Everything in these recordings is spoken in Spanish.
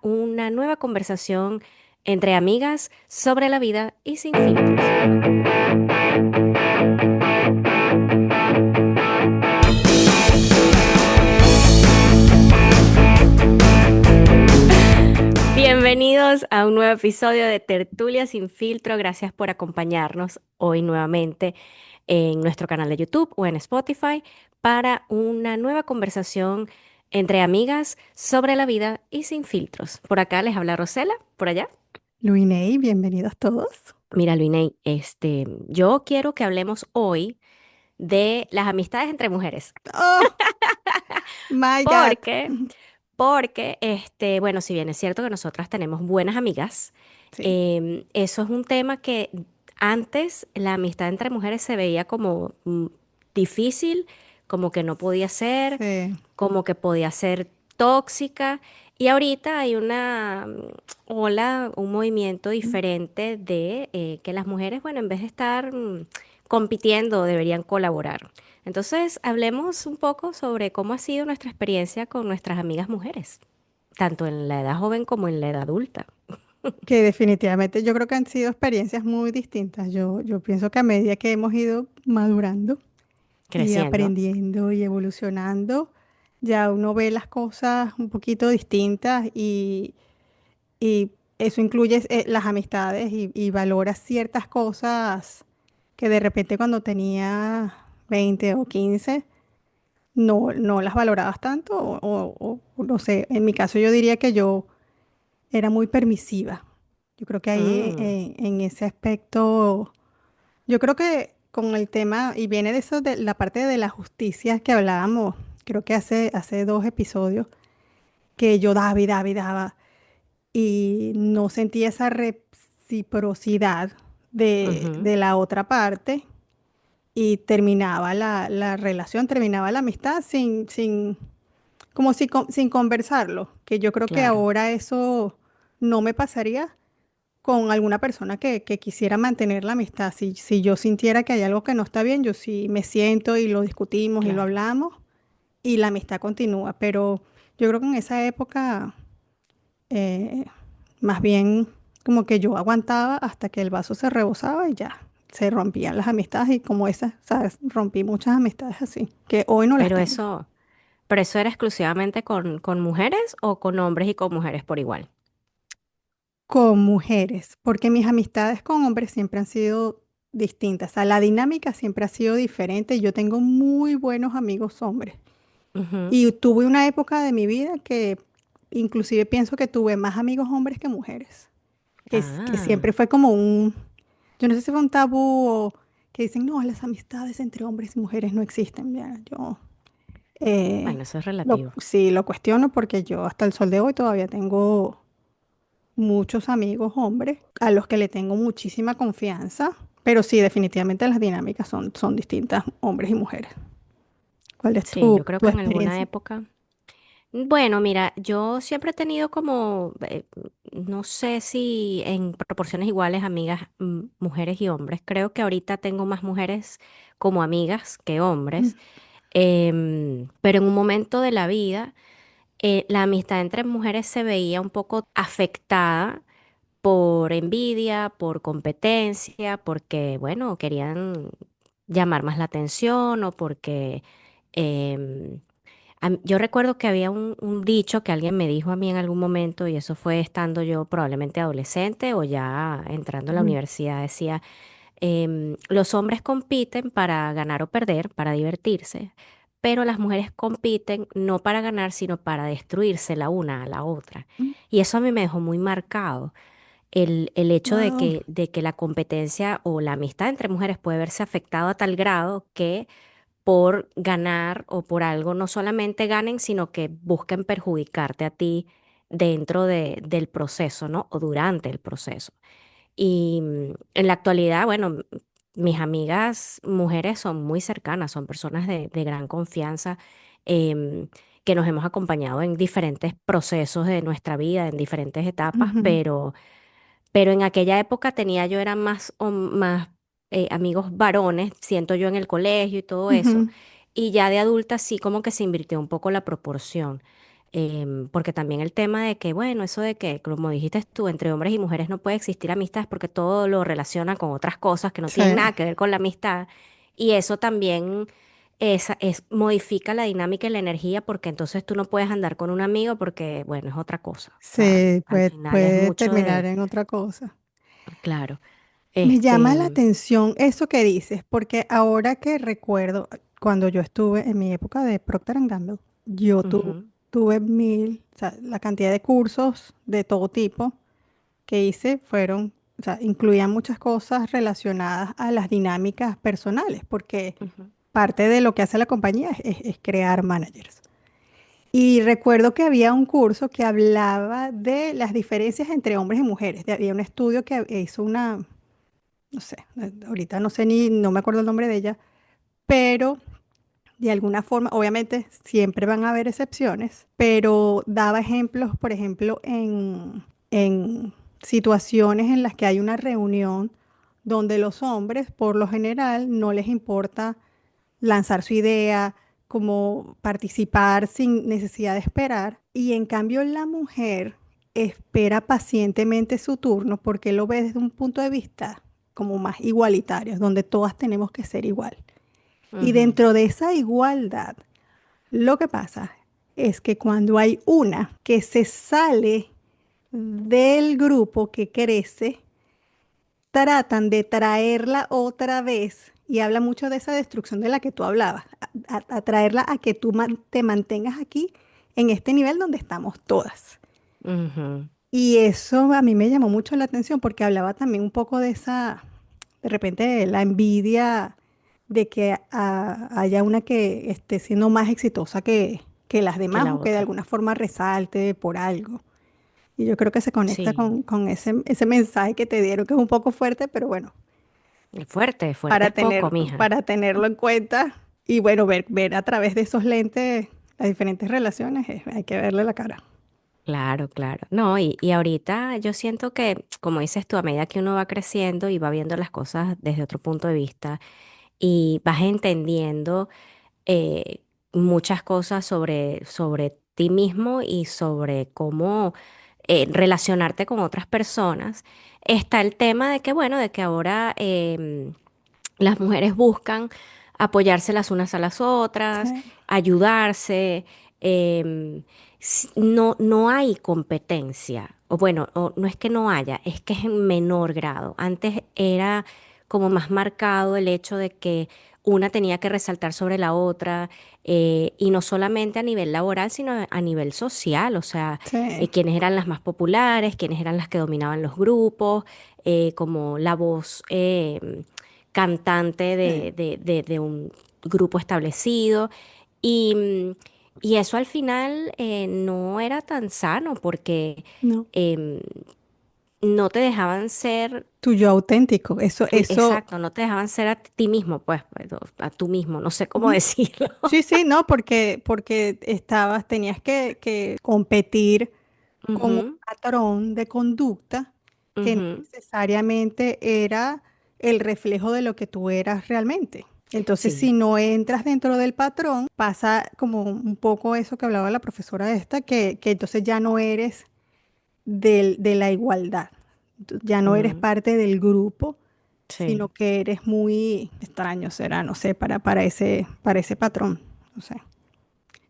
una nueva conversación entre amigas sobre la vida y sin filtros. Bienvenidos a un nuevo episodio de Tertulia sin filtro. Gracias por acompañarnos hoy nuevamente en nuestro canal de YouTube o en Spotify para una nueva conversación entre amigas sobre la vida y sin filtros. Por acá les habla Rosela, por allá. Luinei, bienvenidos todos. Mira, Luiney, yo quiero que hablemos hoy de las amistades entre mujeres. Oh, my God. Porque, bueno, si bien es cierto que nosotras tenemos buenas amigas, Sí, eso es un tema que antes la amistad entre mujeres se veía como difícil, como que no podía ser, sí. como que podía ser tóxica. Y ahorita hay una ola, un movimiento diferente de que las mujeres, bueno, en vez de estar compitiendo, deberían colaborar. Entonces, hablemos un poco sobre cómo ha sido nuestra experiencia con nuestras amigas mujeres, tanto en la edad joven como en la edad adulta, Que definitivamente yo creo que han sido experiencias muy distintas. Yo pienso que a medida que hemos ido madurando y creciendo. aprendiendo y evolucionando, ya uno ve las cosas un poquito distintas y eso incluye las amistades y valora ciertas cosas que de repente cuando tenía 20 o 15 no las valorabas tanto o no sé, en mi caso yo diría que yo era muy permisiva. Yo creo que ahí Mm, en ese aspecto, yo creo que con el tema, y viene de eso de la parte de la justicia que hablábamos, creo que hace dos episodios, que yo daba y daba y daba y no sentía esa reciprocidad ujú, de la otra parte y terminaba la relación, terminaba la amistad como si sin conversarlo, que yo creo que claro, ahora eso no me pasaría con alguna persona que quisiera mantener la amistad. Si yo sintiera que hay algo que no está bien, yo sí me siento y lo discutimos y lo claro. hablamos y la amistad continúa. Pero yo creo que en esa época, eh, más bien como que yo aguantaba hasta que el vaso se rebosaba y ya. Se rompían las amistades y como esas, ¿sabes? Rompí muchas amistades así, que hoy no las Pero tengo. eso, pero eso era exclusivamente con mujeres o con hombres y con mujeres por igual. Con mujeres, porque mis amistades con hombres siempre han sido distintas. O sea, la dinámica siempre ha sido diferente. Yo tengo muy buenos amigos hombres. Ujú. Y tuve una época de mi vida que inclusive pienso que tuve más amigos hombres que mujeres. Que Ah, siempre fue como yo no sé si fue un tabú o que dicen, no, las amistades entre hombres y mujeres no existen. Ya, yo bueno, eso es relativo. sí lo cuestiono porque yo hasta el sol de hoy todavía tengo muchos amigos hombres a los que le tengo muchísima confianza, pero sí, definitivamente las dinámicas son distintas, hombres y mujeres. ¿Cuál es Sí, yo creo tu que en alguna experiencia? época. Bueno, mira, yo siempre he tenido como, no sé si en proporciones iguales amigas, mujeres y hombres. Creo que ahorita tengo más mujeres como amigas que hombres. Pero en un momento de la vida, la amistad entre mujeres se veía un poco afectada por envidia, por competencia, porque, bueno, querían llamar más la atención o porque em, yo recuerdo que había un dicho que alguien me dijo a mí en algún momento, y eso fue estando yo probablemente adolescente o ya entrando a la Ujú. universidad, decía, los hombres compiten para ganar o perder, para divertirse, pero las mujeres compiten no para ganar, sino para destruirse la una a la otra. Y eso a mí me dejó muy marcado. El hecho Wow. de que la competencia o la amistad entre mujeres puede verse afectado a tal grado que por ganar o por algo no solamente ganen, sino que busquen perjudicarte a ti dentro del proceso, ¿no? O durante el proceso. Y en la actualidad, bueno, mis amigas mujeres son muy cercanas, son personas de gran confianza, em, que nos hemos acompañado en diferentes procesos de nuestra vida, en diferentes etapas, Ujú, pero en aquella época tenía yo eran más amigos varones, siento yo en el colegio y todo eso. ujú. Y ya de adulta sí como que se invirtió un poco la proporción. Porque también el tema de que, bueno, eso de que, como dijiste tú, entre hombres y mujeres no puede existir amistad es porque todo lo relaciona con otras cosas que no Sí, tienen nada que ver con la amistad. Y eso también modifica la dinámica y la energía porque entonces tú no puedes andar con un amigo porque, bueno, es otra cosa. O sea, sí, al final es puede mucho terminar de, en otra cosa. claro, Me llama este, la atención eso que dices, porque ahora que recuerdo, cuando yo estuve en mi época de Procter Gamble, yo ujú, tuve o sea, la cantidad de cursos de todo tipo que hice fueron, o sea, incluían muchas cosas relacionadas a las dinámicas personales, porque ujú, parte de lo que hace la compañía es crear managers. Y recuerdo que había un curso que hablaba de las diferencias entre hombres y mujeres. Había un estudio que hizo una, no sé, ahorita no sé ni, no me acuerdo el nombre de ella, pero de alguna forma, obviamente siempre van a haber excepciones, pero daba ejemplos, por ejemplo, en situaciones en las que hay una reunión donde los hombres, por lo general, no les importa lanzar su idea, como participar sin necesidad de esperar, y en cambio la mujer espera pacientemente su turno porque lo ve desde un punto de vista como más igualitario, donde todas tenemos que ser igual. Y ujú, dentro de esa igualdad, lo que pasa es que cuando hay una que se sale del grupo que crece, tratan de traerla otra vez, y habla mucho de esa destrucción de la que tú hablabas, a traerla a que tú te mantengas aquí en este nivel donde estamos todas. ujú. Y eso a mí me llamó mucho la atención porque hablaba también un poco de esa, de repente, la envidia de que haya una que esté siendo más exitosa que las Que demás la o que de otra. alguna forma resalte por algo. Y yo creo que se conecta Sí, con ese mensaje que te dieron, que es un poco fuerte, pero bueno, fuerte, fuerte es poco, mija. para tenerlo en cuenta y bueno, ver a través de esos lentes las diferentes relaciones, hay que verle la cara. Claro, claro. No, y ahorita yo siento que, como dices tú, a medida que uno va creciendo y va viendo las cosas desde otro punto de vista y vas entendiendo eh, muchas cosas sobre ti mismo y sobre cómo relacionarte con otras personas, está el tema de que, bueno, de que ahora las mujeres buscan apoyarse las unas a las otras, Sí, ayudarse. No, no hay competencia. O bueno, no es que no haya, es que es en menor grado. Antes era como más marcado el hecho de que una tenía que resaltar sobre la otra, y no solamente a nivel laboral, sino a nivel social. O sea, sí, quiénes eran las más populares, quiénes eran las que dominaban los grupos, como la voz cantante sí, de un grupo establecido. Y, y eso al final no era tan sano porque no. em, no te dejaban ser, Tu yo auténtico, eso, exacto, no te dejaban ser a ti mismo, pues, a tú mismo, no sé cómo ujú. decirlo. Sí, sí, no, porque tenías que competir con un Ujú, patrón de conducta que no ujú, necesariamente era el reflejo de lo que tú eras realmente. Entonces, si sí. no entras dentro del patrón, pasa como un poco eso que hablaba la profesora esta, que entonces ya no eres de la igualdad. Ya no eres Ujú, parte del grupo, sino sí. que eres muy extraño, será, no sé, para ese patrón. No sé.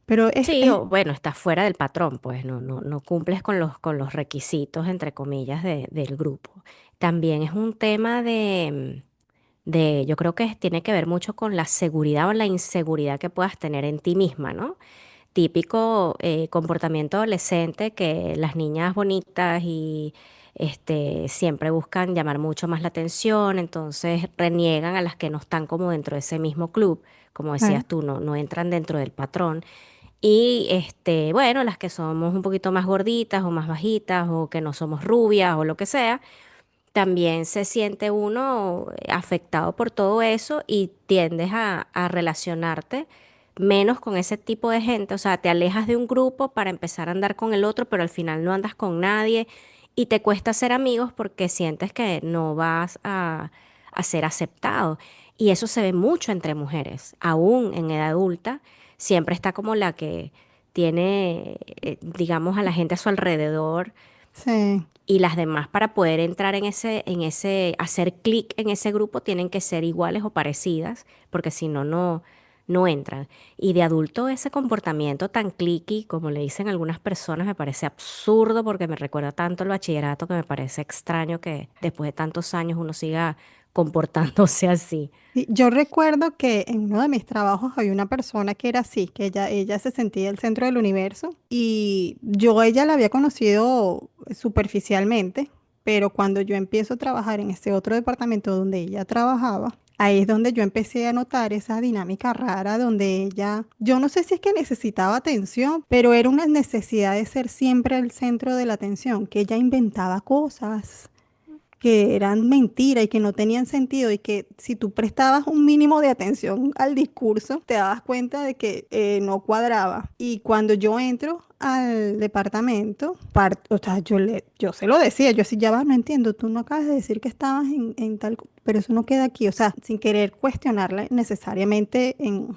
Pero Sí, o bueno, estás fuera del patrón, pues no cumples con los requisitos, entre comillas, del grupo. También es un tema yo creo que tiene que ver mucho con la seguridad o la inseguridad que puedas tener en ti misma, ¿no? Típico comportamiento adolescente que las niñas bonitas y siempre buscan llamar mucho más la atención, entonces reniegan a las que no están como dentro de ese mismo club, como eh, decías tú, no entran dentro del patrón. Y bueno, las que somos un poquito más gorditas o más bajitas o que no somos rubias o lo que sea, también se siente uno afectado por todo eso y tiendes a relacionarte menos con ese tipo de gente. O sea, te alejas de un grupo para empezar a andar con el otro, pero al final no andas con nadie y te cuesta ser amigos porque sientes que no vas a ser aceptado. Y eso se ve mucho entre mujeres, aún en edad adulta, siempre está como la que tiene, digamos, a la gente a su alrededor Sí. y las demás para poder entrar hacer clic en ese grupo tienen que ser iguales o parecidas, porque si no, no entran. Y de adulto ese comportamiento tan clicky, como le dicen algunas personas, me parece absurdo porque me recuerda tanto el bachillerato que me parece extraño que después de tantos años uno siga comportándose así. Y yo recuerdo que en uno de mis trabajos había una persona que era así, que ella se sentía el centro del universo y yo a ella la había conocido superficialmente, pero cuando yo empiezo a trabajar en ese otro departamento donde ella trabajaba, ahí es donde yo empecé a notar esa dinámica rara donde ella, yo no sé si es que necesitaba atención, pero era una necesidad de ser siempre el centro de la atención, que ella inventaba cosas que eran mentiras y que no tenían sentido y que si tú prestabas un mínimo de atención al discurso, te dabas cuenta de que no cuadraba. Y cuando yo entro al departamento, o sea, yo se lo decía, yo así, ya va, no entiendo, tú no acabas de decir que estabas en tal, pero eso no queda aquí, o sea, sin querer cuestionarla necesariamente en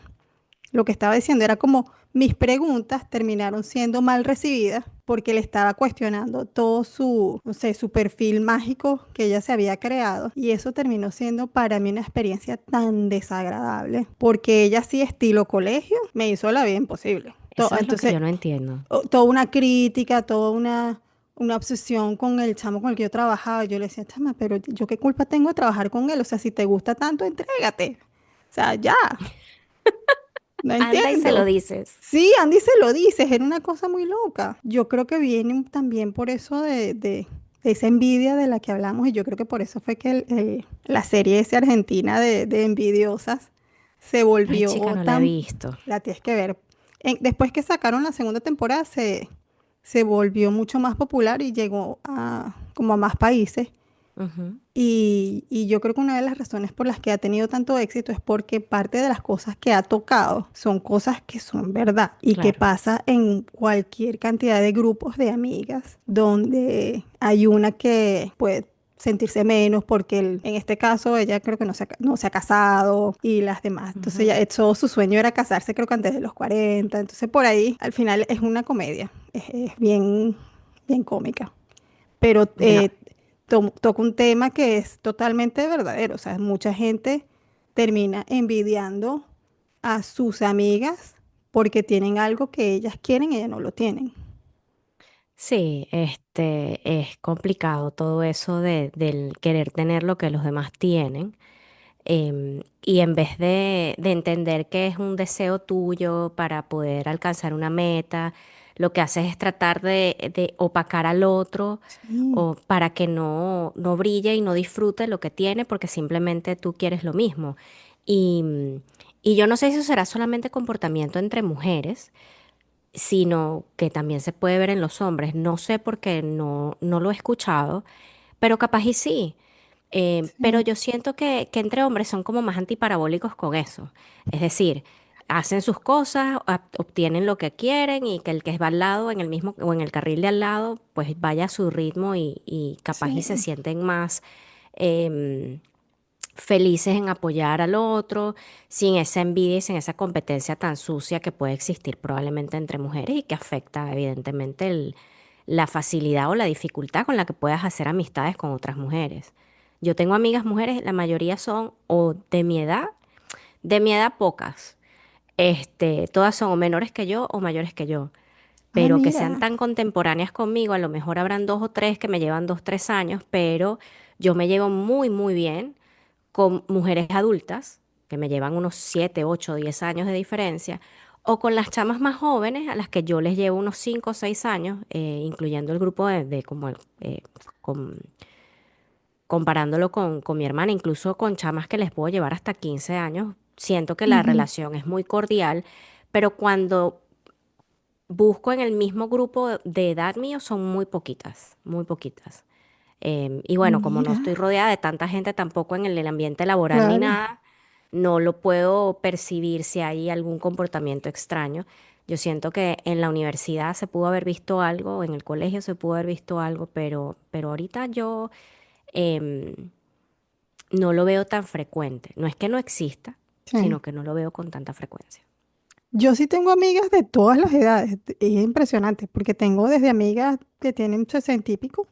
lo que estaba diciendo era como mis preguntas terminaron siendo mal recibidas porque le estaba cuestionando todo su, no sé, su perfil mágico que ella se había creado. Y eso terminó siendo para mí una experiencia tan desagradable porque ella sí estilo colegio me hizo la vida imposible. Eso es lo que Entonces, yo no entiendo. toda una crítica, toda una obsesión con el chamo con el que yo trabajaba. Yo le decía, chama, pero yo qué culpa tengo de trabajar con él. O sea, si te gusta tanto, entrégate. O sea, ya. No Anda y se lo entiendo. dices. Sí, Andy se lo dices, era una cosa muy loca. Yo creo que viene también por eso de esa envidia de la que hablamos y yo creo que por eso fue que la serie esa argentina de envidiosas se Ay, chica, volvió no la he tan, visto. la tienes que ver. Después que sacaron la segunda temporada se volvió mucho más popular y llegó a como a más países. Ujú, Y yo creo que una de las razones por las que ha tenido tanto éxito es porque parte de las cosas que ha tocado son cosas que son verdad y que claro. pasa en cualquier cantidad de grupos de amigas donde hay una que puede sentirse menos porque en este caso ella creo que no se ha casado y las demás. Entonces Ujú. ella, todo su sueño era casarse creo que antes de los 40. Entonces por ahí al final es una comedia, es bien, bien cómica pero Bueno, toca un tema que es totalmente verdadero. O sea, mucha gente termina envidiando a sus amigas porque tienen algo que ellas quieren y ellas no lo tienen. sí, es complicado todo eso del querer tener lo que los demás tienen. Y en vez de entender que es un deseo tuyo para poder alcanzar una meta, lo que haces es tratar de opacar al otro Sí, o para que no brille y no disfrute lo que tiene porque simplemente tú quieres lo mismo. Y, y yo no sé si eso será solamente comportamiento entre mujeres, sino que también se puede ver en los hombres. No sé por qué no lo he escuchado, pero capaz y sí. Pero sí, yo siento que entre hombres son como más antiparabólicos con eso. Es decir, hacen sus cosas, obtienen lo que quieren y que el que va al lado, en el mismo o en el carril de al lado, pues vaya a su ritmo y capaz y se sí, sienten más em, felices en apoyar al otro, sin esa envidia y sin esa competencia tan sucia que puede existir probablemente entre mujeres y que afecta evidentemente la facilidad o la dificultad con la que puedas hacer amistades con otras mujeres. Yo tengo amigas mujeres, la mayoría son o de mi edad pocas. Todas son o menores que yo o mayores que yo, Ah, pero que sean mira. tan contemporáneas conmigo, a lo mejor habrán dos o tres que me llevan 2, 3 años, pero yo me llevo muy, muy bien con mujeres adultas, que me llevan unos 7, 8, 10 años de diferencia, o con las chamas más jóvenes, a las que yo les llevo unos 5 o 6 años, incluyendo el grupo de como con- comparándolo con mi hermana, incluso con chamas que les puedo llevar hasta 15 años. Siento que la Ujú. relación es muy cordial, pero cuando busco en el mismo grupo de edad mío son muy poquitas, muy poquitas. Y bueno, como no Mira, estoy rodeada de tanta gente tampoco en el ambiente laboral ni claro. nada, no lo puedo percibir si hay algún comportamiento extraño. Yo siento que en la universidad se pudo haber visto algo, en el colegio se pudo haber visto algo, pero ahorita yo em, no lo veo tan frecuente. No es que no exista, Sí. sino que no lo veo con tanta frecuencia. Yo sí tengo amigas de todas las edades. Es impresionante porque tengo desde amigas que tienen 60 y pico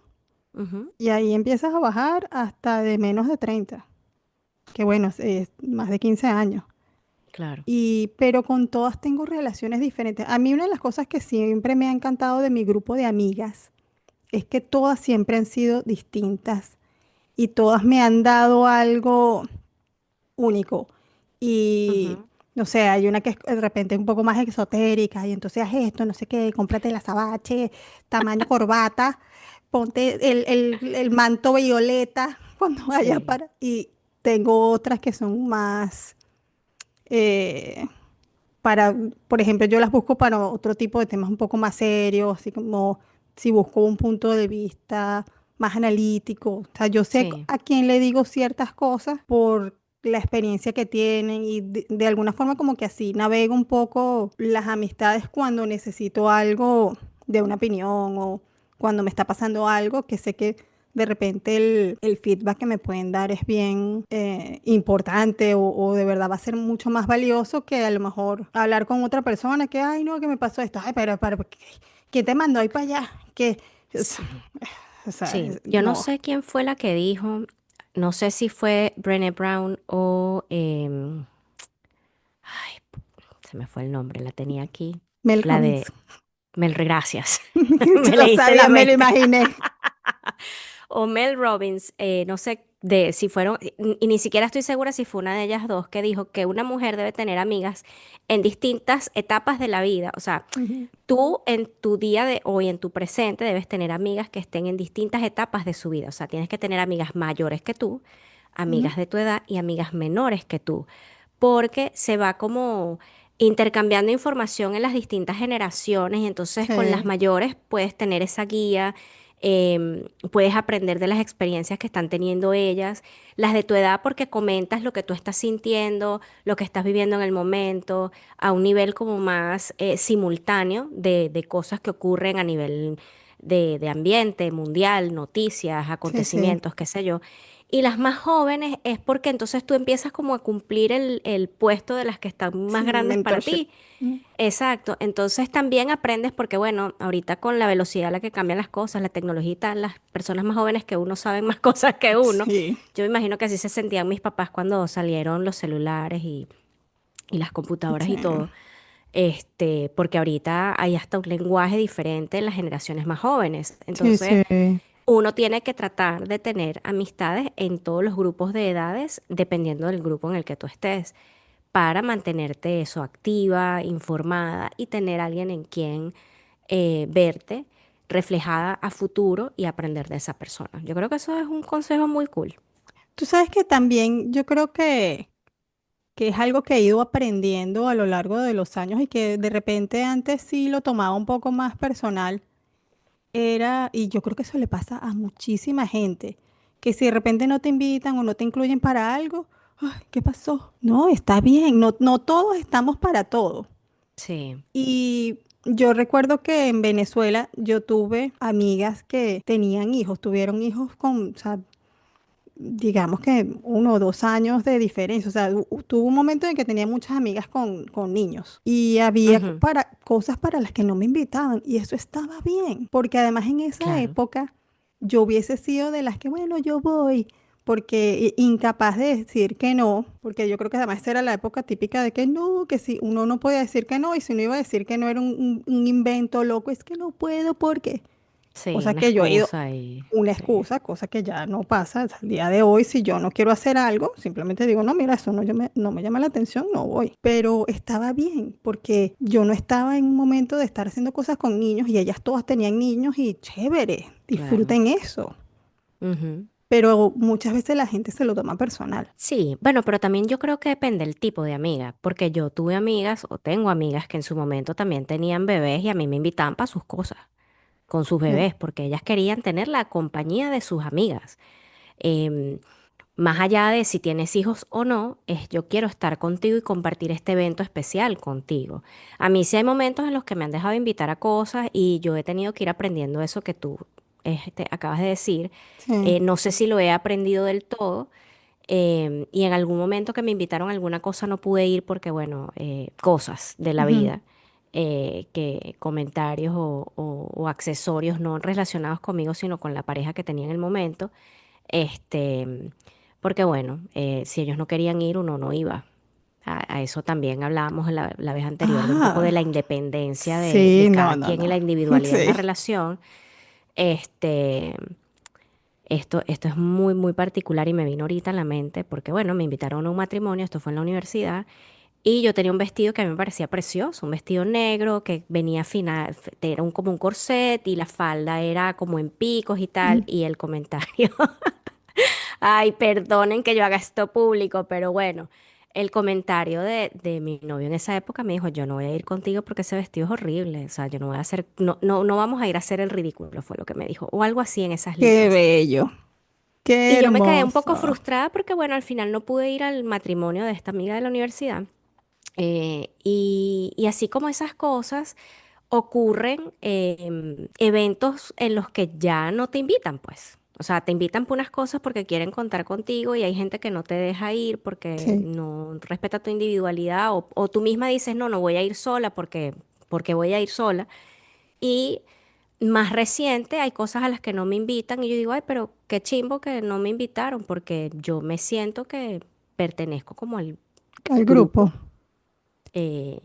Ujú, y ahí empiezas a bajar hasta de menos de 30, que bueno, es más de 15 años. claro. Pero con todas tengo relaciones diferentes. A mí una de las cosas que siempre me ha encantado de mi grupo de amigas es que todas siempre han sido distintas y todas me han dado algo único. Y Ujú, no sé, hay una que es de repente un poco más exotérica y entonces haz esto, no sé qué, cómprate la azabache, tamaño corbata, ponte el manto violeta cuando vaya sí, para... Y tengo otras que son más eh, para, por ejemplo, yo las busco para otro tipo de temas un poco más serios, así como si busco un punto de vista más analítico. O sea, yo sé sí, a quién le digo ciertas cosas por la experiencia que tienen y de alguna forma como que así navego un poco las amistades cuando necesito algo de una opinión o cuando me está pasando algo que sé que de repente el feedback que me pueden dar es bien importante o de verdad va a ser mucho más valioso que a lo mejor hablar con otra persona que, ay, no, que me pasó esto, ay, pero, ¿quién te mandó ahí para allá? Que, sí. o sea, Sí, yo no no, sé quién fue la que dijo, no sé si fue Brené Brown o, ay, se me fue el nombre, la tenía aquí, Mel la Robbins. de Mel, gracias, Yo me lo leíste la sabía, me lo mente. imaginé. O Mel Robbins, no sé de si fueron, y ni siquiera estoy segura si fue una de ellas dos que dijo que una mujer debe tener amigas en distintas etapas de la vida. O sea, Ujú, tú en tu día de hoy, en tu presente, debes tener amigas que estén en distintas etapas de su vida. O sea, tienes que tener amigas mayores que tú, ujú. amigas de tu edad y amigas menores que tú, porque se va como intercambiando información en las distintas generaciones y entonces con las Sí, mayores puedes tener esa guía, puedes aprender de las experiencias que están teniendo ellas, las de tu edad porque comentas lo que tú estás sintiendo, lo que estás viviendo en el momento, a un nivel como más simultáneo de cosas que ocurren a nivel de ambiente mundial, noticias, sí, sí. acontecimientos, qué sé yo. Y las más jóvenes es porque entonces tú empiezas como a cumplir el puesto de las que están más Sí, grandes para mentorship. ti. Mm, Exacto, entonces también aprendes porque bueno, ahorita con la velocidad a la que cambian las cosas, la tecnología y tal, las personas más jóvenes que uno saben más cosas que uno. sí, Yo me imagino que así se sentían mis papás cuando salieron los celulares y las computadoras sí, y todo. Porque ahorita hay hasta un lenguaje diferente en las generaciones más jóvenes. sí, Entonces, sí. uno tiene que tratar de tener amistades en todos los grupos de edades, dependiendo del grupo en el que tú estés, para mantenerte eso activa, informada y tener alguien en quien verte reflejada a futuro y aprender de esa persona. Yo creo que eso es un consejo muy cool. Tú sabes que también yo creo que es algo que he ido aprendiendo a lo largo de los años y que de repente antes sí lo tomaba un poco más personal, era, y yo creo que eso le pasa a muchísima gente, que si de repente no te invitan o no te incluyen para algo, "Ay, ¿qué pasó? No, está bien, no, no todos estamos para todo. Sí. Y yo recuerdo que en Venezuela yo tuve amigas que tenían hijos, tuvieron hijos con, o sea, digamos que 1 o 2 años de diferencia. O sea, tuvo un momento en que tenía muchas amigas con niños y había Ujú, cosas para las que no me invitaban y eso estaba bien, porque además en esa claro. época yo hubiese sido de las que, bueno, yo voy, porque incapaz de decir que no, porque yo creo que además esa era la época típica de que no, que si uno no podía decir que no y si uno iba a decir que no era un invento loco, es que no puedo porque... Sí, Cosa una que yo he ido excusa y una sí, excusa, cosa que ya no pasa. O sea, al día de hoy, si yo no quiero hacer algo, simplemente digo, no, mira, eso no, no me llama la atención, no voy. Pero estaba bien, porque yo no estaba en un momento de estar haciendo cosas con niños y ellas todas tenían niños y chévere, claro. disfruten eso. Ujú. Pero muchas veces la gente se lo toma personal. Sí, bueno, pero también yo creo que depende del tipo de amiga, porque yo tuve amigas o tengo amigas que en su momento también tenían bebés y a mí me invitaban para sus cosas, con sus Sí, bebés, porque ellas querían tener la compañía de sus amigas. Em, Más allá de si tienes hijos o no, es yo quiero estar contigo y compartir este evento especial contigo. A mí sí hay momentos en los que me han dejado invitar a cosas y yo he tenido que ir aprendiendo eso que tú acabas de decir. sí, No sé si lo he aprendido del todo, Y en algún momento que me invitaron a alguna cosa no pude ir porque, bueno, cosas de la Ujú. vida, que comentarios o accesorios no relacionados conmigo, sino con la pareja que tenía en el momento. Este, porque, bueno, si ellos no querían ir, uno no iba. A eso también hablábamos la vez anterior, de un poco de la Ah, independencia de sí, no, cada no, quien y no. la individualidad en la Sí. relación. Este, esto es muy, muy particular y me vino ahorita a la mente porque, bueno, me invitaron a un matrimonio, esto fue en la universidad, y yo tenía un vestido que a mí me parecía precioso, un vestido negro que venía fina, era como un corset y la falda era como en picos y tal, Mm. y el comentario, ay, perdonen que yo haga esto público, pero bueno. El comentario de mi novio en esa época me dijo, yo no voy a ir contigo porque ese vestido es horrible, o sea, yo no voy a hacer, no vamos a ir a hacer el ridículo, fue lo que me dijo, o algo así en esas Qué líneas. bello, qué Y yo me quedé un poco hermoso. frustrada porque, bueno, al final no pude ir al matrimonio de esta amiga de la universidad. Y así como esas cosas, ocurren eventos en los que ya no te invitan, pues. O sea, te invitan por unas cosas porque quieren contar contigo y hay gente que no te deja ir porque Sí, no respeta tu individualidad o tú misma dices, no, no voy a ir sola porque voy a ir sola. Y más reciente, hay cosas a las que no me invitan y yo digo, ay, pero qué chimbo que no me invitaron porque yo me siento que pertenezco como al al grupo. grupo, eh,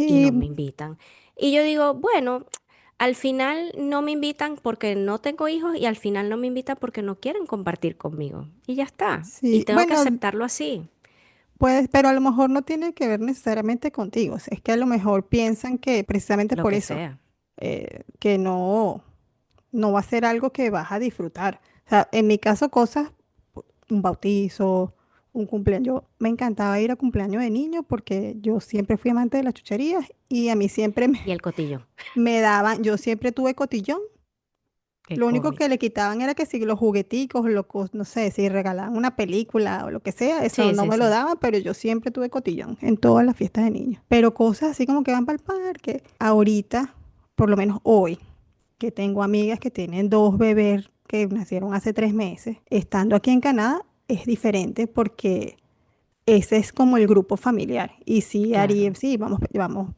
y Sí, no me invitan. Y yo digo, bueno, al final no me invitan porque no tengo hijos y al final no me invitan porque no quieren compartir conmigo. Y ya está. Y sí. tengo que Bueno, aceptarlo así, pues, pero a lo mejor no tiene que ver necesariamente contigo. Es que a lo mejor piensan que precisamente lo por que eso, sea. que no va a ser algo que vas a disfrutar. O sea, en mi caso, cosas, un bautizo, un cumpleaños. Yo me encantaba ir a cumpleaños de niño porque yo siempre fui amante de las chucherías y a mí siempre Y el cotillo, me daban, yo siempre tuve cotillón. qué Lo único que cómico. le quitaban era que si los jugueticos, no sé, si regalaban una película o lo que sea, eso Sí, no sí, me lo sí. daban, pero yo siempre tuve cotillón en todas las fiestas de niños. Pero cosas así como que van para el parque. Ahorita, por lo menos hoy, que tengo amigas que tienen dos bebés que nacieron hace 3 meses, estando aquí en Canadá es diferente porque ese es como el grupo familiar. Y sí, haría, Claro. sí, vamos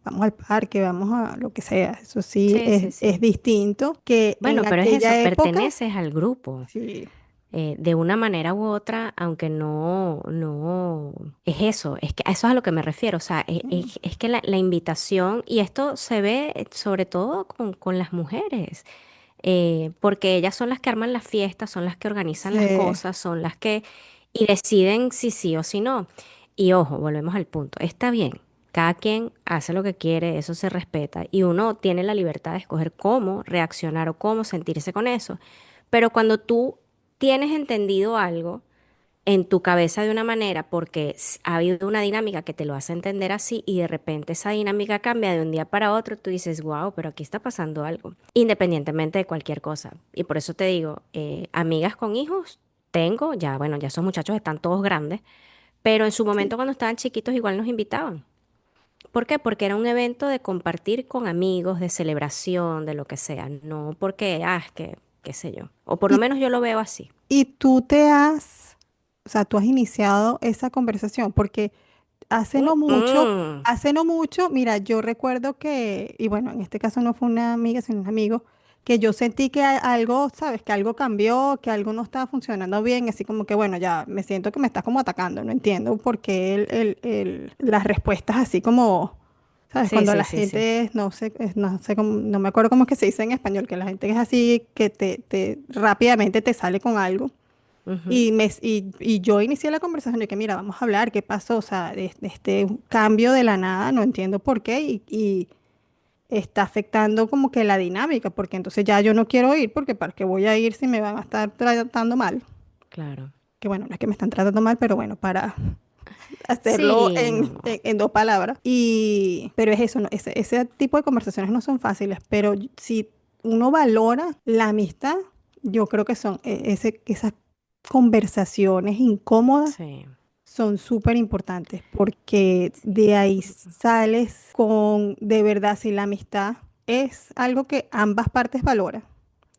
al parque, vamos a lo que sea. Eso sí, Sí, sí, es sí. distinto que en Bueno, pero es eso, aquella época. perteneces al grupo. Sí, De una manera u otra, aunque es eso, es que a eso es a lo que me refiero, o sea, mm, es que la invitación, y esto se ve sobre todo con las mujeres, porque ellas son las que arman las fiestas, son las que organizan las sí, cosas, son las que y deciden si sí o si no. Y ojo, volvemos al punto, está bien. Cada quien hace lo que quiere, eso se respeta y uno tiene la libertad de escoger cómo reaccionar o cómo sentirse con eso. Pero cuando tú tienes entendido algo en tu cabeza de una manera porque ha habido una dinámica que te lo hace entender así y de repente esa dinámica cambia de un día para otro, tú dices, wow, pero aquí está pasando algo, independientemente de cualquier cosa. Y por eso te digo, amigas con hijos tengo, ya, bueno, ya esos muchachos están todos grandes, pero en su sí. momento cuando estaban chiquitos igual nos invitaban. ¿Por qué? Porque era un evento de compartir con amigos, de celebración, de lo que sea, no porque, es que, qué sé yo, o por lo Y, menos yo lo veo así. y o sea, tú has iniciado esa conversación, porque Mm. hace no mucho, mira, yo recuerdo que, y bueno, en este caso no fue una amiga, sino un amigo, que yo sentí que algo, ¿sabes? Que algo cambió, que algo no estaba funcionando bien, así como que, bueno, ya me siento que me estás como atacando, no entiendo por qué las respuestas así como, ¿sabes? Sí, Cuando sí, la sí, sí. gente, no sé no me acuerdo cómo es que se dice en español, que la gente es así, que rápidamente te sale con algo. Ujú. Y yo inicié la conversación de que, mira, vamos a hablar, ¿qué pasó? O sea, de este cambio de la nada, no entiendo por qué, y está afectando como que la dinámica, porque entonces ya yo no quiero ir, porque ¿para qué voy a ir si me van a estar tratando mal? Claro. Que bueno, no es que me están tratando mal, pero bueno, para hacerlo Sí, no, no. en dos palabras. Pero es eso, ¿no? Ese tipo de conversaciones no son fáciles, pero si uno valora la amistad, yo creo que son esas conversaciones incómodas Sí. son súper importantes porque de ahí sales con, de verdad, si la amistad es algo que ambas partes valoran,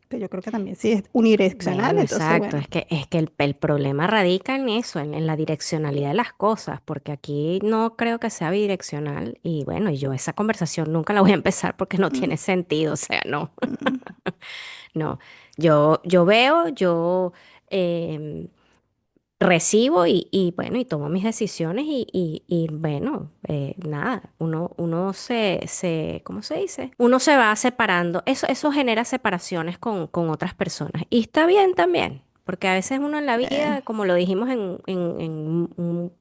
que yo creo que también sí es unidireccional, Bueno, entonces exacto, bueno. es que el problema radica en eso, en la direccionalidad de las cosas, porque aquí no creo que sea bidireccional y bueno, yo esa conversación nunca la voy a empezar porque no Mm, tiene sentido, o sea, no, mm. no, yo veo, yo em, recibo y bueno, y tomo mis decisiones y bueno, nada, ¿cómo se dice? Uno se va separando, eso genera separaciones con otras personas y está bien también, porque a veces uno en la Eh, vida, como lo dijimos en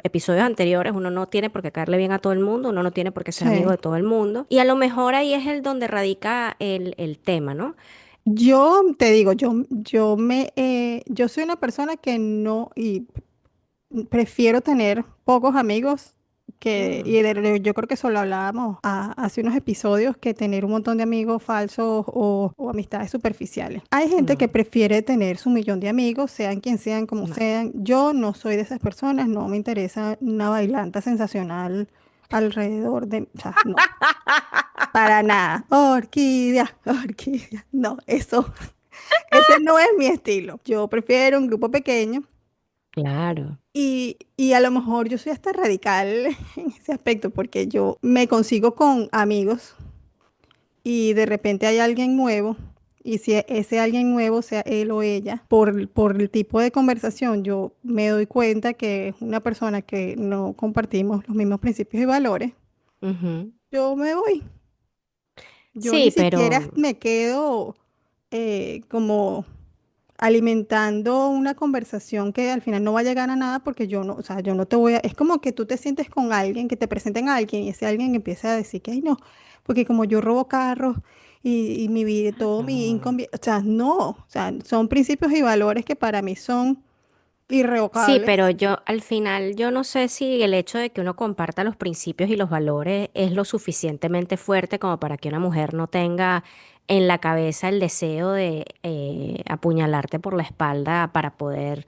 episodios anteriores, uno no tiene por qué caerle bien a todo el mundo, uno no tiene por qué ser amigo sí. de todo el mundo y a lo mejor ahí es el donde radica el tema, ¿no? Yo te digo, yo soy una persona que no, y prefiero tener pocos amigos Mm, yo creo que eso lo hablábamos hace unos episodios, que tener un montón de amigos falsos o amistades superficiales. Hay gente que no, prefiere tener su millón de amigos, sean quien sean, como no. sean. Yo no soy de esas personas, no me interesa una bailanta sensacional alrededor de, o sea, no, para nada. Orquídea, orquídea. No, ese no es mi estilo. Yo prefiero un grupo pequeño. Claro. Y a lo mejor yo soy hasta radical en ese aspecto, porque yo me consigo con amigos y de repente hay alguien nuevo, y si ese alguien nuevo, sea él o ella, por el tipo de conversación, yo me doy cuenta que es una persona que no compartimos los mismos principios y valores, Ujú. yo me voy. Yo ni Sí, siquiera pero me quedo como alimentando una conversación que al final no va a llegar a nada, porque yo no, o sea, yo no te voy a, es como que tú te sientes con alguien, que te presenten a alguien y ese alguien empieza a decir que, ay, no, porque como yo robo carros y mi vida, todo mi no. income, o sea, no, o sea, son principios y valores que para mí son Sí, pero irrevocables. yo al final yo no sé si el hecho de que uno comparta los principios y los valores es lo suficientemente fuerte como para que una mujer no tenga en la cabeza el deseo de apuñalarte por la espalda para poder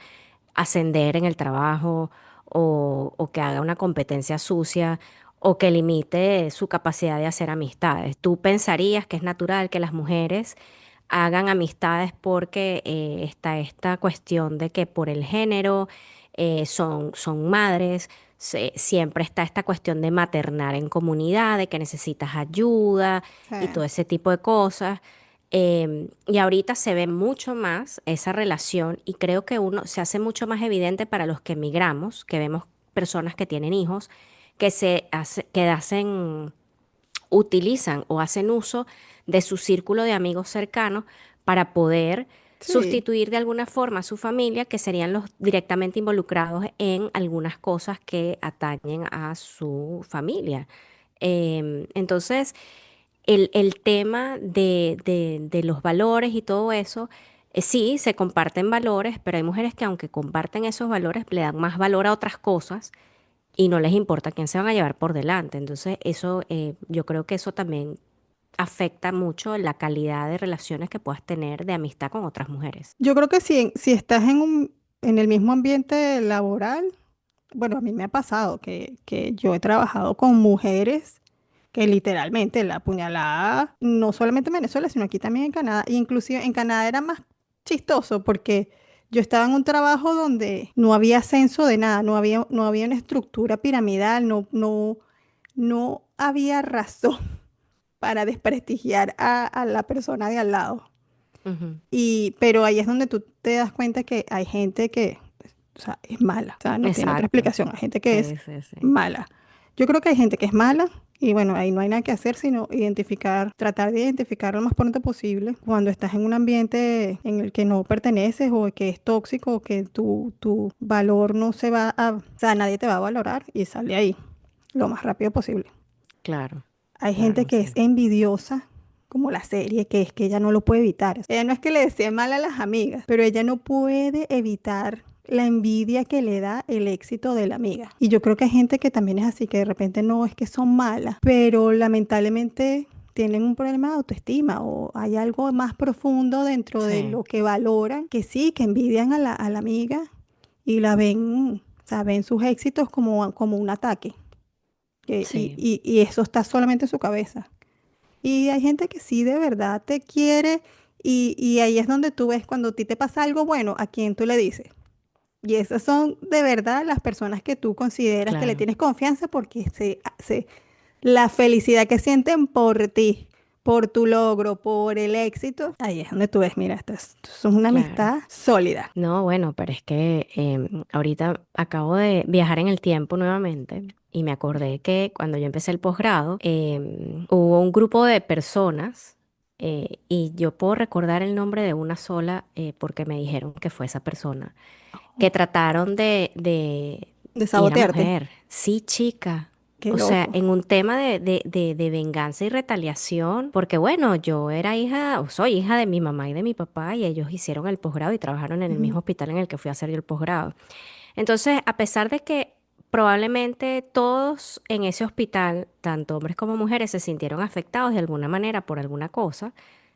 ascender en el trabajo o que haga una competencia sucia o que limite su capacidad de hacer amistades. ¿Tú pensarías que es natural que las mujeres hagan amistades porque está esta cuestión de que por el género son madres, siempre está esta cuestión de maternar en comunidad, de que necesitas ayuda Sí, y todo ese tipo de cosas? Y ahorita se ve mucho más esa relación y creo que uno se hace mucho más evidente para los que emigramos, que vemos personas que tienen hijos, que hacen utilizan o hacen uso de su círculo de amigos cercanos para poder sí. sustituir de alguna forma a su familia, que serían los directamente involucrados en algunas cosas que atañen a su familia. Entonces, el tema de los valores y todo eso, sí, se comparten valores, pero hay mujeres que aunque comparten esos valores, le dan más valor a otras cosas y no les importa quién se van a llevar por delante. Entonces, eso, yo creo que eso también afecta mucho la calidad de relaciones que puedas tener de amistad con otras mujeres. Yo creo que si estás en el mismo ambiente laboral, bueno, a mí me ha pasado que yo he trabajado con mujeres que literalmente la puñalada, no solamente en Venezuela, sino aquí también en Canadá. E inclusive en Canadá era más chistoso, porque yo estaba en un trabajo donde no había ascenso de nada, no había una estructura piramidal, no había razón para desprestigiar a la persona de al lado. Ujú. Pero ahí es donde tú te das cuenta que hay gente que, o sea, es mala. O sea, no tiene otra Exacto. explicación. Hay gente que es Sí, sí, sí. mala. Yo creo que hay gente que es mala, y bueno, ahí no hay nada que hacer sino identificar, tratar de identificar lo más pronto posible cuando estás en un ambiente en el que no perteneces, o que es tóxico, o que tu valor no se va a, o sea, nadie te va a valorar, y sale ahí lo más rápido posible. Claro, Hay gente claro, que es sí. envidiosa, como la serie, que es que ella no lo puede evitar. Ella no es que le desee mal a las amigas, pero ella no puede evitar la envidia que le da el éxito de la amiga. Y yo creo que hay gente que también es así, que de repente no es que son malas, pero lamentablemente tienen un problema de autoestima, o hay algo más profundo dentro de Sí, lo que valoran, que sí, que envidian a la amiga, y la ven, o sea, ven sus éxitos como un ataque. sí. Y eso está solamente en su cabeza. Y hay gente que sí de verdad te quiere, Y ahí es donde tú ves cuando a ti te pasa algo bueno, a quién tú le dices. Y esas son de verdad las personas que tú consideras que le Claro, tienes confianza porque la felicidad que sienten por ti, por tu logro, por el éxito. Ahí es donde tú ves, mira, esto es una claro. amistad sólida. No, bueno, pero es que ahorita acabo de viajar en el tiempo nuevamente y me acordé que cuando yo empecé el posgrado hubo un grupo de personas y yo puedo recordar el nombre de una sola porque me dijeron que fue esa persona, que trataron De y era sabotearte. mujer, sí, chica. Qué O sea, loco. en un tema de venganza y retaliación, porque bueno, yo era hija, o soy hija de mi mamá y de mi papá, y ellos hicieron el posgrado y trabajaron en el Ujú. mismo hospital en el que fui a hacer yo el posgrado. Entonces, a pesar de que probablemente todos en ese hospital, tanto hombres como mujeres, se sintieron afectados de alguna manera por alguna cosa,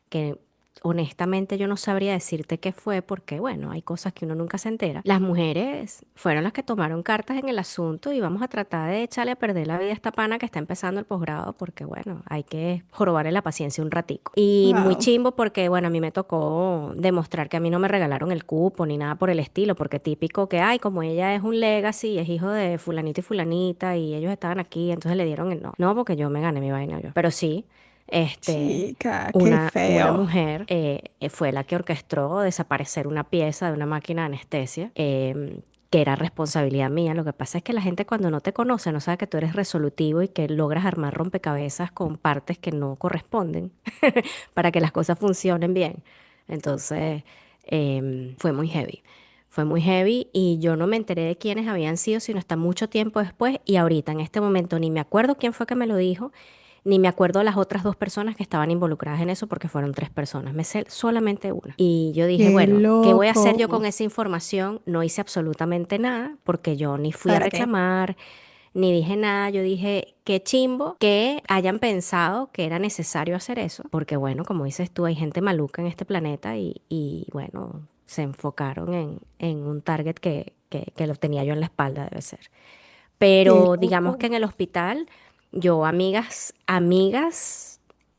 que honestamente yo no sabría decirte qué fue, porque bueno, hay cosas que uno nunca se entera. Las mujeres fueron las que tomaron cartas en el asunto y vamos a tratar de echarle a perder la vida a esta pana que está empezando el posgrado, porque bueno, hay que jorobarle la paciencia un ratico. Y muy Wow. chimbo porque bueno, a mí me tocó demostrar que a mí no me regalaron el cupo ni nada por el estilo, porque típico que, ay, como ella es un legacy, es hijo de fulanito y fulanita y ellos estaban aquí, entonces le dieron el no. No, porque yo me gané mi vaina yo. Pero sí. Este, Chica, qué una feo. mujer fue la que orquestó desaparecer una pieza de una máquina de anestesia, que era responsabilidad mía. Lo que pasa es que la gente cuando no te conoce no sabe que tú eres resolutivo y que logras armar rompecabezas con partes que no corresponden para que las cosas funcionen bien. Entonces, fue muy heavy. Fue muy heavy y yo no me enteré de quiénes habían sido, sino hasta mucho tiempo después y ahorita, en este momento, ni me acuerdo quién fue que me lo dijo ni me acuerdo las otras dos personas que estaban involucradas en eso porque fueron tres personas. Me sé solamente una. Y yo dije, Qué bueno, ¿qué voy a hacer yo con loco. esa información? No hice absolutamente nada porque yo ni fui a ¿Para qué? reclamar, ni dije nada. Yo dije, qué chimbo que hayan pensado que era necesario hacer eso. Porque bueno, como dices tú, hay gente maluca en este planeta y bueno, se enfocaron en un target que lo tenía yo en la espalda, debe ser. Qué Pero digamos que loco. en el hospital, yo amigas,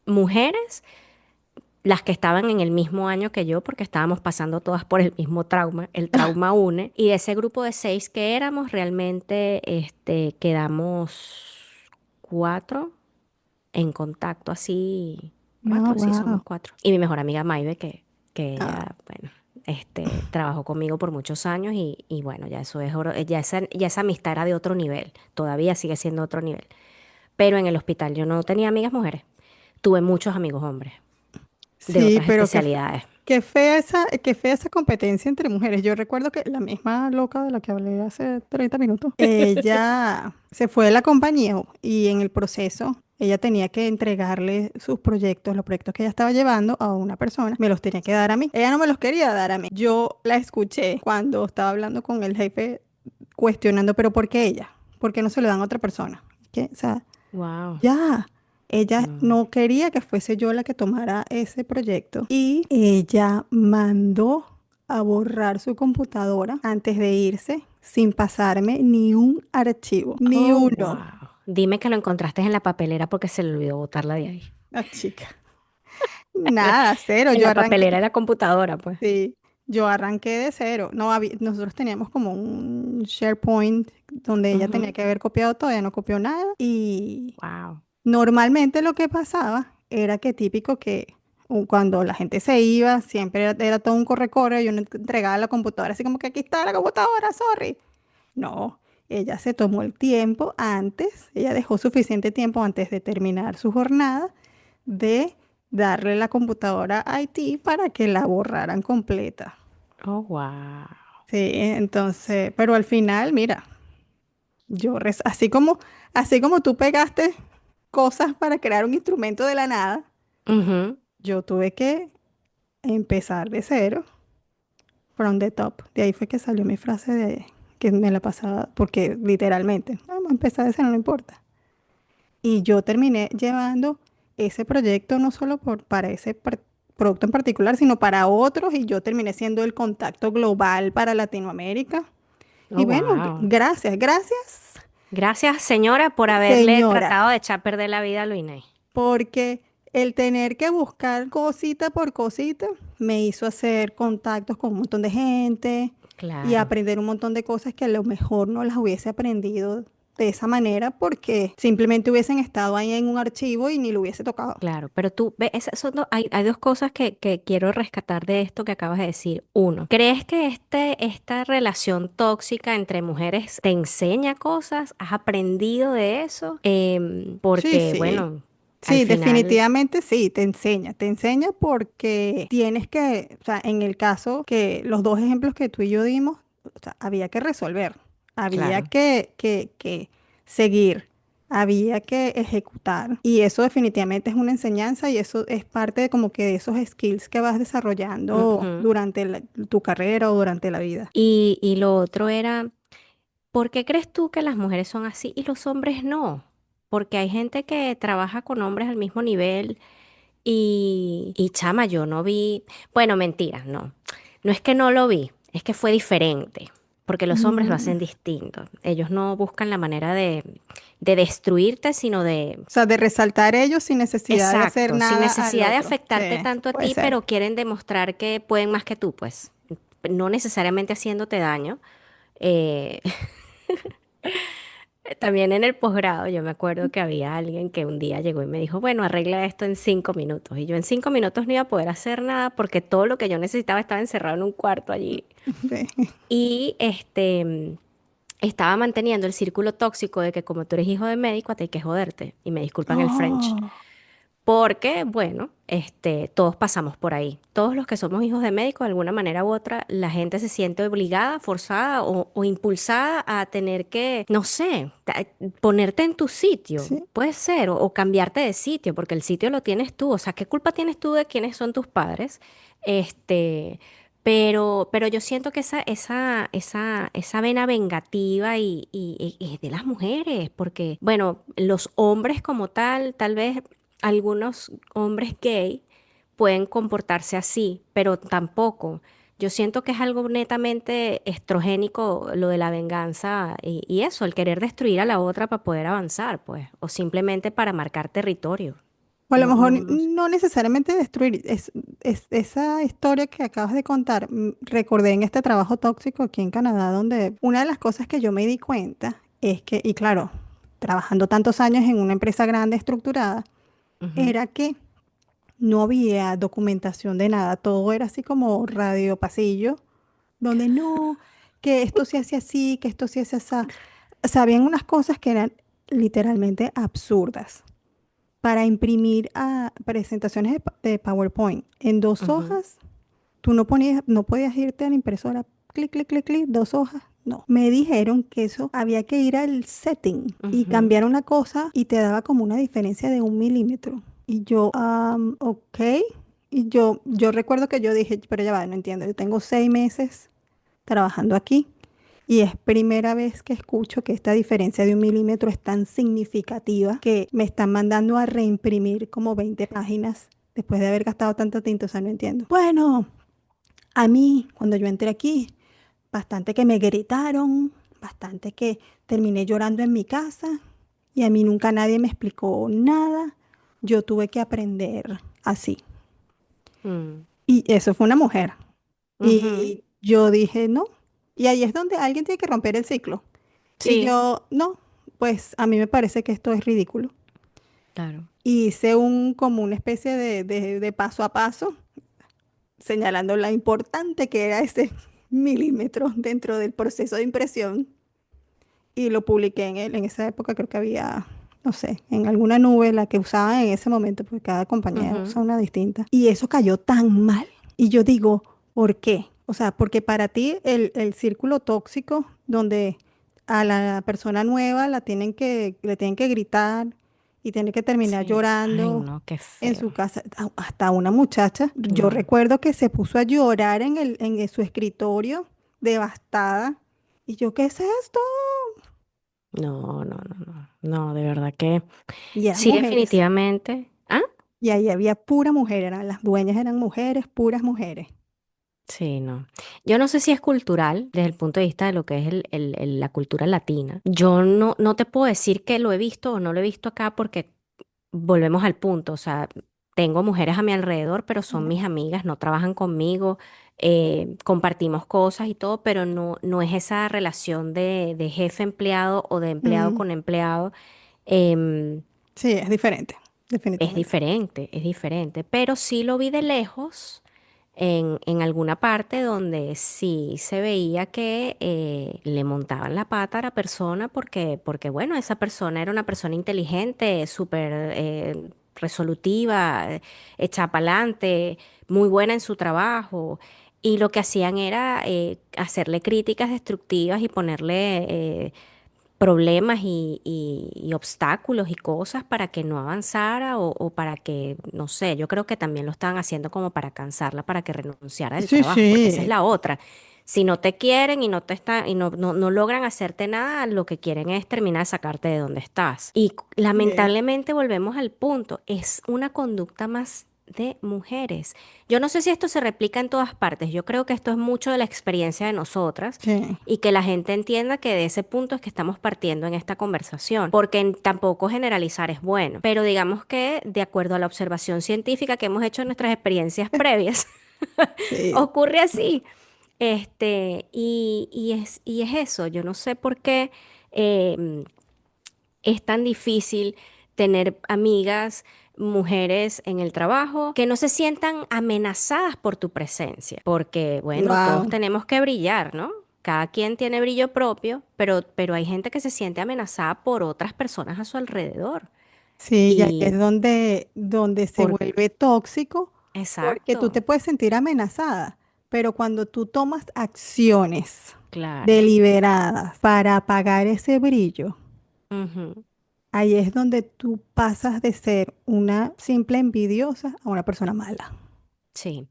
mujeres, las que estaban en el mismo año que yo, porque estábamos pasando todas por el mismo trauma, el trauma une, y de ese grupo de seis que éramos, realmente quedamos cuatro en contacto así, No, cuatro, sí, somos wow. cuatro. Y mi mejor amiga Maive, que Ah, ella, bueno, trabajó conmigo por muchos años y bueno, ya eso es oro, ya esa amistad era de otro nivel, todavía sigue siendo otro nivel. Pero en el hospital yo no tenía amigas mujeres, tuve muchos amigos hombres de sí, otras pero especialidades. qué fea esa competencia entre mujeres. Yo recuerdo que la misma loca de la que hablé hace 30 minutos, ella se fue de la compañía y en el proceso ella tenía que entregarle sus proyectos, los proyectos que ella estaba llevando a una persona, me los tenía que dar a mí. Ella no me los quería dar a mí. Yo la escuché cuando estaba hablando con el jefe cuestionando, pero ¿por qué ella? ¿Por qué no se lo dan a otra persona? ¿Qué? O sea, Wow. ya, ella No. no quería que fuese yo la que tomara ese proyecto y ella mandó a borrar su computadora antes de irse sin pasarme ni un archivo, ni Oh, uno. wow. Dime que lo encontraste en la papelera porque se le olvidó botarla de ahí. La chica. Nada, cero. En Yo la arranqué, papelera de la computadora, pues. sí, yo arranqué de cero. No nosotros teníamos como un SharePoint donde ella tenía que haber copiado todo, ella no copió nada y Wow. normalmente lo que pasaba era que típico que cuando la gente se iba, siempre era todo un corre-corre y uno entregaba la computadora, así como que aquí está la computadora, sorry. No, ella se tomó el tiempo antes, ella dejó suficiente tiempo antes de terminar su jornada de darle la computadora a IT para que la borraran completa. Oh, wow. Sí, entonces, pero al final, mira, así como tú pegaste cosas para crear un instrumento de la nada, Ujú. yo tuve que empezar de cero, from the top. De ahí fue que salió mi frase de que me la pasaba, porque literalmente, vamos a empezar de cero, no importa. Y yo terminé llevando ese proyecto no solo para ese producto en particular, sino para otros, y yo terminé siendo el contacto global para Latinoamérica. Oh, Y bueno, wow. gracias, Gracias, señora, por haberle señora, tratado de echar a perder la vida a Luinay. porque el tener que buscar cosita por cosita me hizo hacer contactos con un montón de gente y Claro. aprender un montón de cosas que a lo mejor no las hubiese aprendido de esa manera porque simplemente hubiesen estado ahí en un archivo y ni lo hubiese tocado. Claro, pero tú, ve, hay dos cosas que quiero rescatar de esto que acabas de decir. Uno, ¿crees que esta relación tóxica entre mujeres te enseña cosas? ¿Has aprendido de eso? Sí, Porque, sí. bueno, al Sí, final, definitivamente sí, te enseña porque tienes que, o sea, en el caso que los dos ejemplos que tú y yo dimos, o sea, había que resolver, había claro. que seguir, había que ejecutar. Y eso definitivamente es una enseñanza y eso es parte de como que de esos skills que vas desarrollando Ujú. durante tu carrera o durante la vida. Y lo otro era, ¿por qué crees tú que las mujeres son así y los hombres no? Porque hay gente que trabaja con hombres al mismo nivel. Y chama, yo no vi, bueno, mentira, no. No es que no lo vi, es que fue diferente, porque los hombres lo Mm, hacen distinto. Ellos no buscan la manera de destruirte, sino de, o sea, de resaltar ellos sin necesidad de hacer exacto, sin nada al necesidad de otro. Sí, afectarte tanto a puede ti, ser. pero quieren demostrar que pueden más que tú, pues. No necesariamente haciéndote daño. Eh, También en el posgrado, yo me acuerdo que había alguien que un día llegó y me dijo, bueno, arregla esto en 5 minutos. Y yo en 5 minutos no iba a poder hacer nada porque todo lo que yo necesitaba estaba encerrado en un cuarto allí. Sí. Y estaba manteniendo el círculo tóxico de que como tú eres hijo de médico, a ti hay que joderte. Y me disculpan el French. Oh, Porque, bueno, todos pasamos por ahí. Todos los que somos hijos de médicos, de alguna manera u otra, la gente se siente obligada, forzada o impulsada a tener que, no sé, ponerte en tu sitio. sí. Puede ser, o cambiarte de sitio, porque el sitio lo tienes tú. O sea, ¿qué culpa tienes tú de quiénes son tus padres? Este, pero yo siento que esa vena vengativa y es de las mujeres, porque, bueno, los hombres como tal vez algunos hombres gay pueden comportarse así, pero tampoco. Yo siento que es algo netamente estrogénico lo de la venganza y eso, el querer destruir a la otra para poder avanzar, pues, o simplemente para marcar territorio. O a lo No, mejor no, no sé. no necesariamente destruir. Esa historia que acabas de contar, recordé en este trabajo tóxico aquí en Canadá, donde una de las cosas que yo me di cuenta es que, y claro, trabajando tantos años en una empresa grande, estructurada, Ujú, era que no había documentación de nada. Todo era así como radio pasillo, donde no, que esto se hace así, que esto se hace así. O sea, habían unas cosas que eran literalmente absurdas para imprimir presentaciones de PowerPoint en dos ujú, hojas. Tú no podías irte a la impresora, clic, clic, clic, clic, 2 hojas. No, me dijeron que eso había que ir al setting y ujú. cambiar una cosa y te daba como una diferencia de 1 milímetro. Y yo, ok. Y yo recuerdo que yo dije, pero ya va, no entiendo, yo tengo 6 meses trabajando aquí. Y es primera vez que escucho que esta diferencia de 1 milímetro es tan significativa que me están mandando a reimprimir como 20 páginas después de haber gastado tanta tinta, o sea, no entiendo. Bueno, a mí, cuando yo entré aquí, bastante que me gritaron, bastante que terminé llorando en mi casa y a mí nunca nadie me explicó nada. Yo tuve que aprender así. Mm, Y eso fue una mujer. ujú. Y yo dije, no. Y ahí es donde alguien tiene que romper el ciclo. Y Sí, yo, no, pues a mí me parece que esto es ridículo. claro. Y hice como una especie de paso a paso, señalando lo importante que era ese milímetro dentro del proceso de impresión. Y lo publiqué en esa época, creo que había, no sé, en alguna nube, la que usaban en ese momento, porque cada compañía Ujú. usa una distinta. Y eso cayó tan mal. Y yo digo, ¿por qué? O sea, porque para ti el círculo tóxico, donde a la persona nueva le tienen que gritar y tiene que terminar Sí. Ay, llorando no, qué en feo. su casa, hasta una muchacha, yo No. recuerdo que se puso a llorar en su escritorio, devastada. Y yo, ¿qué es esto? No, no, no, no, no, de verdad que Y eran sí, mujeres. definitivamente. Ah, Y ahí había pura mujer, las dueñas eran mujeres, puras mujeres. sí, no. Yo no sé si es cultural desde el punto de vista de lo que es la cultura latina. Yo no te puedo decir que lo he visto o no lo he visto acá porque volvemos al punto. O sea, tengo mujeres a mi alrededor, pero son mis amigas, no trabajan conmigo, compartimos cosas y todo, pero no es esa relación de jefe empleado o de empleado Mm, con empleado. em, sí, es diferente, definitivamente. es diferente, pero sí lo vi de lejos en alguna parte donde sí se veía que le montaban la pata a la persona porque bueno, esa persona era una persona inteligente, súper resolutiva, hecha pa'lante, muy buena en su trabajo. Y lo que hacían era hacerle críticas destructivas y ponerle problemas y obstáculos y cosas para que no avanzara o para que, no sé, yo creo que también lo estaban haciendo como para cansarla, para que renunciara del Sí, trabajo, porque esa es sí, la otra. Si no te quieren y no te está, y no logran hacerte nada, lo que quieren es terminar de sacarte de donde estás. Y sí, lamentablemente volvemos al punto, es una conducta más de mujeres. Yo no sé si esto se replica en todas partes, yo creo que esto es mucho de la experiencia de nosotras sí, y que la gente entienda que de ese punto es que estamos partiendo en esta conversación, porque tampoco generalizar es bueno, pero digamos que de acuerdo a la observación científica que hemos hecho en nuestras experiencias previas, sí, ocurre así. Y es eso, yo no sé por qué eh, es tan difícil tener amigas, mujeres en el trabajo que no se sientan amenazadas por tu presencia, porque bueno, todos wow. tenemos que brillar, ¿no? Cada quien tiene brillo propio, pero hay gente que se siente amenazada por otras personas a su alrededor. Sí, ya es Y donde se por, vuelve tóxico, porque tú te exacto, puedes sentir amenazada, pero cuando tú tomas acciones claro. deliberadas para apagar ese brillo, Ujú. ahí es donde tú pasas de ser una simple envidiosa a una persona mala. Sí,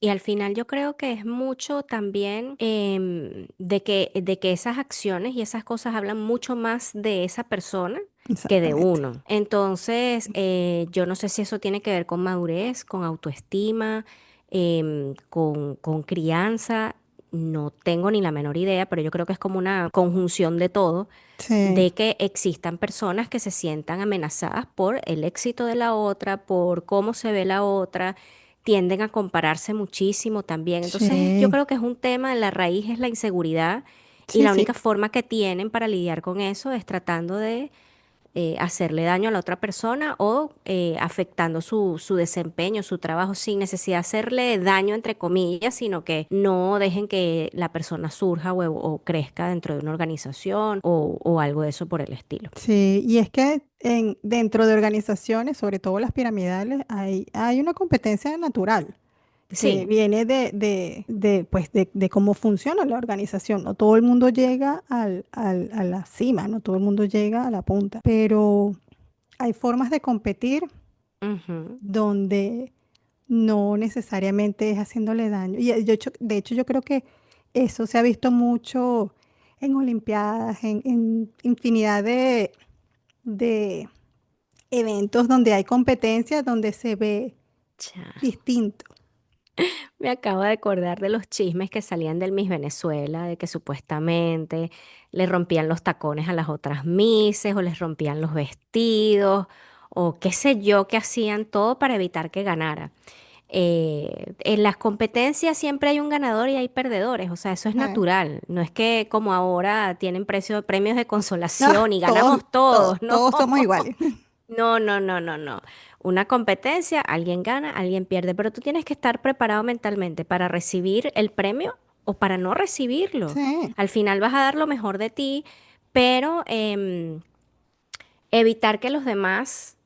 y al final yo creo que es mucho también de que esas acciones y esas cosas hablan mucho más de esa persona que de Exactamente. uno. Entonces, yo no sé si eso tiene que ver con madurez, con autoestima, con crianza, no tengo ni la menor idea, pero yo creo que es como una conjunción de todo Sí, de que existan personas que se sientan amenazadas por el éxito de la otra, por cómo se ve la otra, tienden a compararse muchísimo también. Entonces yo sí, creo que es un tema, la raíz es la inseguridad y sí, la sí. única forma que tienen para lidiar con eso es tratando de hacerle daño a la otra persona o afectando su desempeño, su trabajo, sin necesidad de hacerle daño, entre comillas, sino que no dejen que la persona surja o crezca dentro de una organización o algo de eso por el estilo. Sí, y es que dentro de organizaciones, sobre todo las piramidales, hay una competencia natural que Sí, viene pues de cómo funciona la organización. No todo el mundo llega a la cima, no todo el mundo llega a la punta, pero hay formas de competir ujú, donde no necesariamente es haciéndole daño. Y de hecho, yo creo que eso se ha visto mucho en Olimpiadas, en infinidad de eventos donde hay competencia, donde se ve cha. distinto. Me acabo de acordar de los chismes que salían del Miss Venezuela, de que supuestamente le rompían los tacones a las otras misses o les rompían los vestidos o qué sé yo, que hacían todo para evitar que ganara. En las competencias siempre hay un ganador y hay perdedores, o sea, eso es Eh, natural. No es que como ahora tienen premios de ah, consolación y ganamos todos, ¿no? todos somos iguales. No, no, no, no, no. Una competencia, alguien gana, alguien pierde, pero tú tienes que estar preparado mentalmente para recibir el premio o para no recibirlo. Sí, Al final vas a dar lo mejor de ti, pero evitar que los demás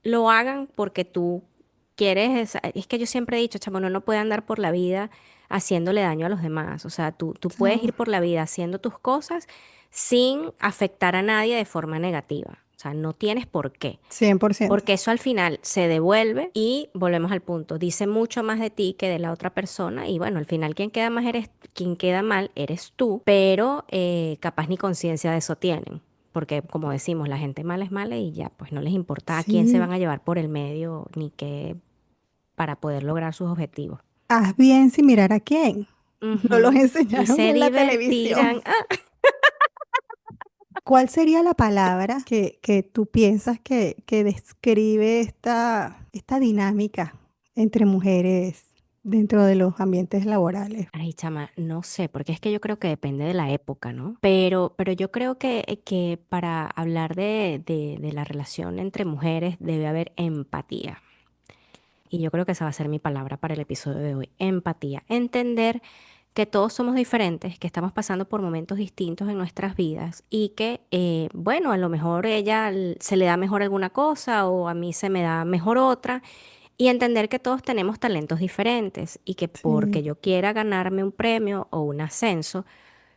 lo hagan porque tú quieres. Es que yo siempre he dicho, chamo, uno no puede andar por la vida haciéndole daño a los demás. O sea, tú sí, puedes ir por la vida haciendo tus cosas sin afectar a nadie de forma negativa. O sea, no tienes por qué. 100%. Porque eso al final se devuelve y volvemos al punto. Dice mucho más de ti que de la otra persona. Y bueno, al final quien queda mal eres tú, pero capaz ni conciencia de eso tienen. Porque como decimos, la gente mala es mala y ya, pues no les importa a quién se Sí, van a llevar por el medio ni qué para poder lograr sus objetivos. haz bien sin mirar a quién. No los Ujú. Y enseñaron se en la televisión. divertirán. Ah, ¿Cuál sería la palabra que tú piensas que describe esta dinámica entre mujeres dentro de los ambientes laborales? Ay, chama, no sé, porque es que yo creo que depende de la época, ¿no? Pero yo creo que para hablar de la relación entre mujeres debe haber empatía. Y yo creo que esa va a ser mi palabra para el episodio de hoy, empatía. Entender que todos somos diferentes, que estamos pasando por momentos distintos en nuestras vidas y que, bueno, a lo mejor se le da mejor alguna cosa o a mí se me da mejor otra. Y entender que todos tenemos talentos diferentes y que porque Sí, yo quiera ganarme un premio o un ascenso,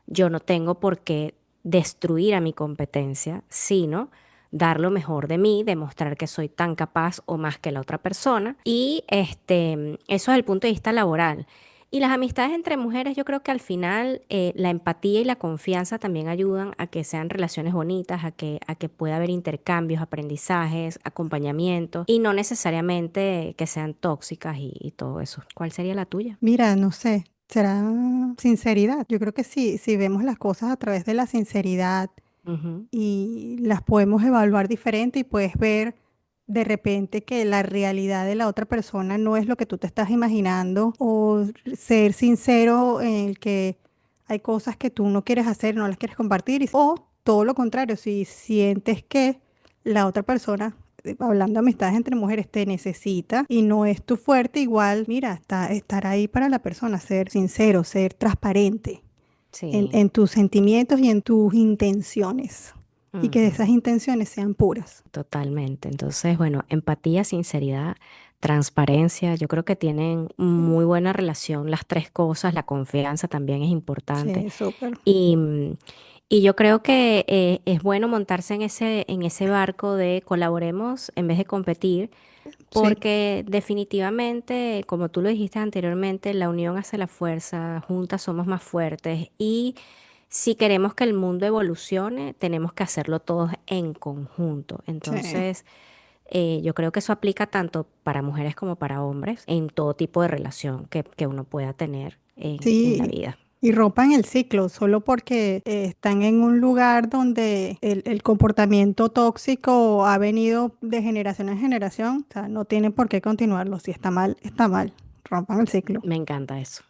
yo no tengo por qué destruir a mi competencia, sino dar lo mejor de mí, demostrar que soy tan capaz o más que la otra persona. Y eso es el punto de vista laboral. Y las amistades entre mujeres, yo creo que al final la empatía y la confianza también ayudan a que sean relaciones bonitas, a que pueda haber intercambios, aprendizajes, acompañamiento y no necesariamente que sean tóxicas y todo eso. ¿Cuál sería la tuya? mira, no sé, será sinceridad. Yo creo que sí, si vemos las cosas a través de la sinceridad Ujú. y las podemos evaluar diferente y puedes ver de repente que la realidad de la otra persona no es lo que tú te estás imaginando o ser sincero en el que hay cosas que tú no quieres hacer, no las quieres compartir o todo lo contrario, si sientes que la otra persona, hablando de amistades entre mujeres, te necesita y no es tu fuerte, igual, mira, estar ahí para la persona, ser sincero, ser transparente Sí. en tus sentimientos y en tus intenciones. Y que Ujú. esas intenciones sean puras. Totalmente. Entonces, bueno, empatía, sinceridad, transparencia, yo creo que tienen Sí, muy buena relación las tres cosas, la confianza también es importante sí, súper. y, y yo creo que es bueno montarse en ese barco de colaboremos en vez de competir, Sí, porque definitivamente, como tú lo dijiste anteriormente, la unión hace la fuerza, juntas somos más fuertes y si queremos que el mundo evolucione, tenemos que hacerlo todos en conjunto. sí. Entonces, yo creo que eso aplica tanto para mujeres como para hombres en todo tipo de relación que uno pueda tener en la Sí, vida. y rompan el ciclo solo porque están en un lugar donde el comportamiento tóxico ha venido de generación en generación. O sea, no tienen por qué continuarlo. Si está mal, está mal. Rompan el ciclo. Me encanta Sí.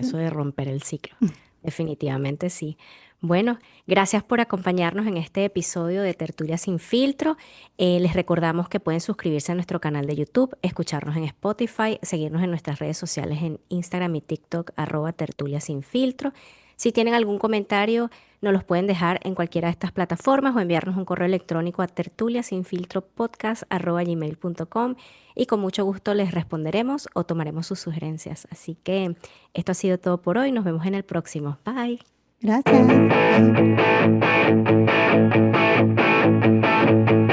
eso de romper el ciclo. Definitivamente sí. Bueno, gracias por acompañarnos en este episodio de Tertulia sin filtro. Les recordamos que pueden suscribirse a nuestro canal de YouTube, escucharnos en Spotify, seguirnos en nuestras redes sociales en Instagram y TikTok, @tertulia sin filtro. Si tienen algún comentario, nos los pueden dejar en cualquiera de estas plataformas o enviarnos un correo electrónico a tertuliasinfiltropodcast@gmail.com y con mucho gusto les responderemos o tomaremos sus sugerencias. Así que esto ha sido todo por hoy. Nos vemos en el próximo. Bye. Gracias. Bye.